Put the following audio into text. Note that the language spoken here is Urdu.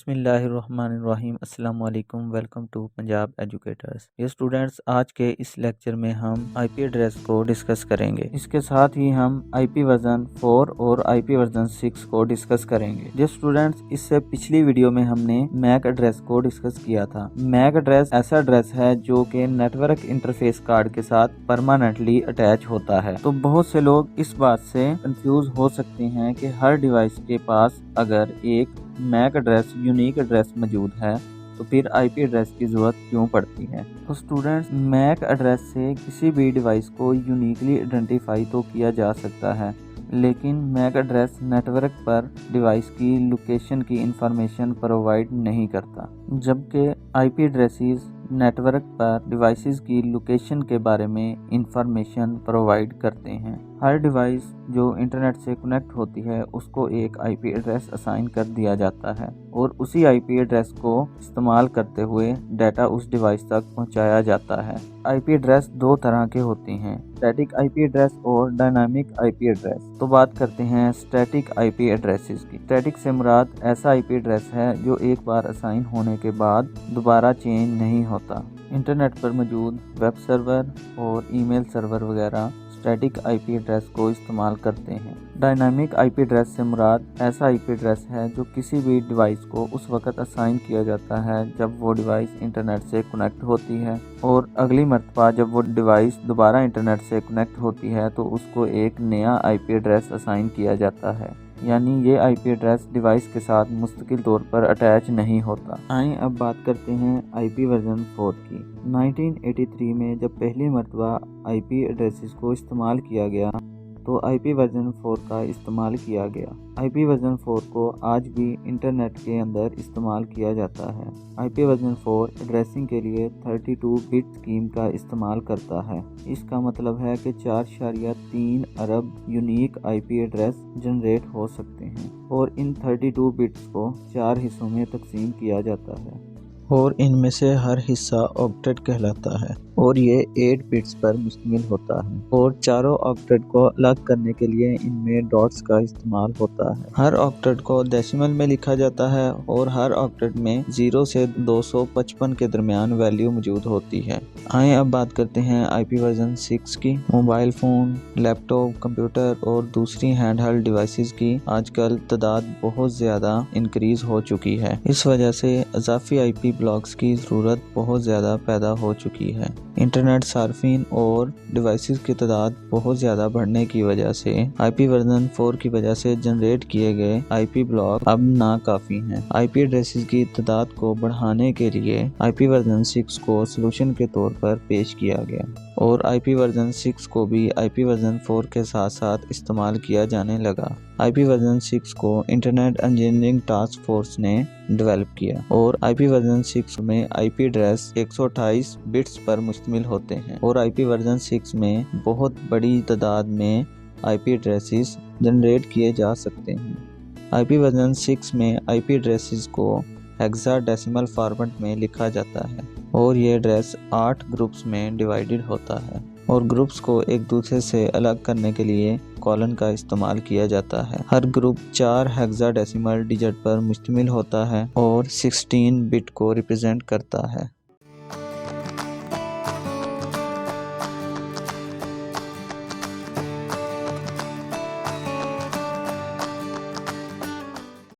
بسم اللہ الرحمن الرحیم۔ السلام علیکم، ویلکم ٹو پنجاب ایجوکیٹرز۔ یہ اسٹوڈینٹس، آج کے اس لیکچر میں ہم آئی پی ایڈریس کو ڈسکس کریں گے۔ اس کے ساتھ ہی ہم آئی پی ورژن 4 اور آئی پی ورژن 6 کو ڈسکس کریں گے۔ جو اسٹوڈینٹس، اس سے پچھلی ویڈیو میں ہم نے میک ایڈریس کو ڈسکس کیا تھا۔ میک ایڈریس ایسا ایڈریس ہے جو کہ نیٹ ورک انٹرفیس کارڈ کے ساتھ پرماننٹلی اٹیچ ہوتا ہے۔ تو بہت سے لوگ اس بات سے کنفیوز ہو سکتے ہیں کہ ہر ڈیوائس کے پاس اگر ایک میک ایڈریس یونیک ایڈریس موجود ہے تو پھر آئی پی ایڈریس کی ضرورت کیوں پڑتی ہے۔ تو اسٹوڈینٹس، میک ایڈریس سے کسی بھی ڈیوائس کو یونیکلی آئیڈینٹیفائی تو کیا جا سکتا ہے، لیکن میک ایڈریس نیٹ ورک پر ڈیوائس کی لوکیشن کی انفارمیشن پرووائیڈ نہیں کرتا، جبکہ آئی پی ایڈریسز نیٹ ورک پر ڈیوائسز کی لوکیشن کے بارے میں انفارمیشن پرووائیڈ کرتے ہیں۔ ہر ڈیوائس جو انٹرنیٹ سے کنیکٹ ہوتی ہے اس کو ایک آئی پی ایڈریس اسائن کر دیا جاتا ہے اور اسی آئی پی ایڈریس کو استعمال کرتے ہوئے ڈیٹا اس ڈیوائس تک پہنچایا جاتا ہے۔ آئی پی ایڈریس دو طرح کے ہوتے ہیں، اسٹیٹک آئی پی ایڈریس اور ڈائنامک آئی پی ایڈریس۔ تو بات کرتے ہیں اسٹیٹک آئی پی ایڈریسز کی۔ اسٹیٹک سے مراد ایسا آئی پی ایڈریس ہے جو ایک بار اسائن ہونے کے بعد دوبارہ چینج نہیں ہوتا۔ انٹرنیٹ پر موجود ویب سرور اور ای میل سرور وغیرہ اسٹیٹک آئی پی ایڈریس کو استعمال کرتے ہیں۔ ڈائنامک آئی پی ایڈریس سے مراد ایسا آئی پی ایڈریس ہے جو کسی بھی ڈیوائس کو اس وقت اسائن کیا جاتا ہے جب وہ ڈیوائس انٹرنیٹ سے کنیکٹ ہوتی ہے، اور اگلی مرتبہ جب وہ ڈیوائس دوبارہ انٹرنیٹ سے کنیکٹ ہوتی ہے تو اس کو ایک نیا آئی پی ایڈریس اسائن کیا جاتا ہے، یعنی یہ آئی پی ایڈریس ڈیوائس کے ساتھ مستقل طور پر اٹیچ نہیں ہوتا۔ آئیں اب بات کرتے ہیں آئی پی ورژن 4 کی۔ 1983 میں جب پہلی مرتبہ آئی پی ایڈریسز کو استعمال کیا گیا تو آئی پی ورژن 4 کا استعمال کیا گیا۔ آئی پی ورژن 4 کو آج بھی انٹرنیٹ کے اندر استعمال کیا جاتا ہے۔ آئی پی ورژن 4 ایڈریسنگ کے لیے 32 بٹ اسکیم کا استعمال کرتا ہے۔ اس کا مطلب ہے کہ 4.3 ارب unique I P address generate ہو سکتے ہیں، اور ان 32 بٹس کو 4 حصوں میں تقسیم کیا جاتا ہے، اور ان میں سے ہر حصہ آکٹیٹ کہلاتا ہے، اور یہ 8 بٹس پر مشتمل ہوتا ہے، اور چاروں آکٹیٹ کو الگ کرنے کے لیے ان میں ڈاٹس کا استعمال ہوتا ہے۔ ہر آکٹیٹ کو ڈیسیمل میں لکھا جاتا ہے، اور ہر آکٹیٹ میں 0 سے 255 کے درمیان ویلیو موجود ہوتی ہے۔ آئیں اب بات کرتے ہیں آئی پی ورژن 6 کی۔ موبائل فون، لیپ ٹاپ، کمپیوٹر اور دوسری ہینڈ ہیلڈ ڈیوائسز کی آج کل تعداد بہت زیادہ انکریز ہو چکی ہے۔ اس وجہ سے اضافی آئی پی بلاکس کی ضرورت بہت زیادہ پیدا ہو چکی ہے۔ انٹرنیٹ صارفین اور ڈیوائسز کی تعداد بہت زیادہ بڑھنے کی وجہ سے آئی پی ورژن 4 کی وجہ سے جنریٹ کیے گئے آئی پی بلاک اب ناکافی ہیں۔ آئی پی ایڈریسز کی تعداد کو بڑھانے کے لیے آئی پی ورژن 6 کو سلوشن کے طور پر پیش کیا گیا، اور آئی پی ورژن 6 کو بھی آئی پی ورژن 4 کے ساتھ ساتھ استعمال کیا جانے لگا۔ آئی پی ورژن 6 کو انٹرنیٹ انجینئرنگ ٹاسک فورس نے ڈیولپ کیا، اور آئی پی ورژن 6 میں آئی پی ایڈریس 128 بٹس پر مشتمل ہوتے ہیں، اور آئی پی ورژن 6 میں بہت بڑی تعداد میں آئی پی ایڈریسز جنریٹ کیے جا سکتے ہیں۔ آئی پی ورژن 6 میں آئی پی ایڈریسز کو ہیکسا ڈیسیمل فارمیٹ میں لکھا جاتا ہے، اور یہ ایڈریس 8 گروپس میں ڈیوائیڈڈ ہوتا ہے، اور گروپس کو ایک دوسرے سے الگ کرنے کے لیے کولن کا استعمال کیا جاتا ہے۔ ہر گروپ 4 ہیکسا ڈیسیمل ڈیجٹ پر مشتمل ہوتا ہے اور 16 بٹ کو ریپرزینٹ کرتا ہے۔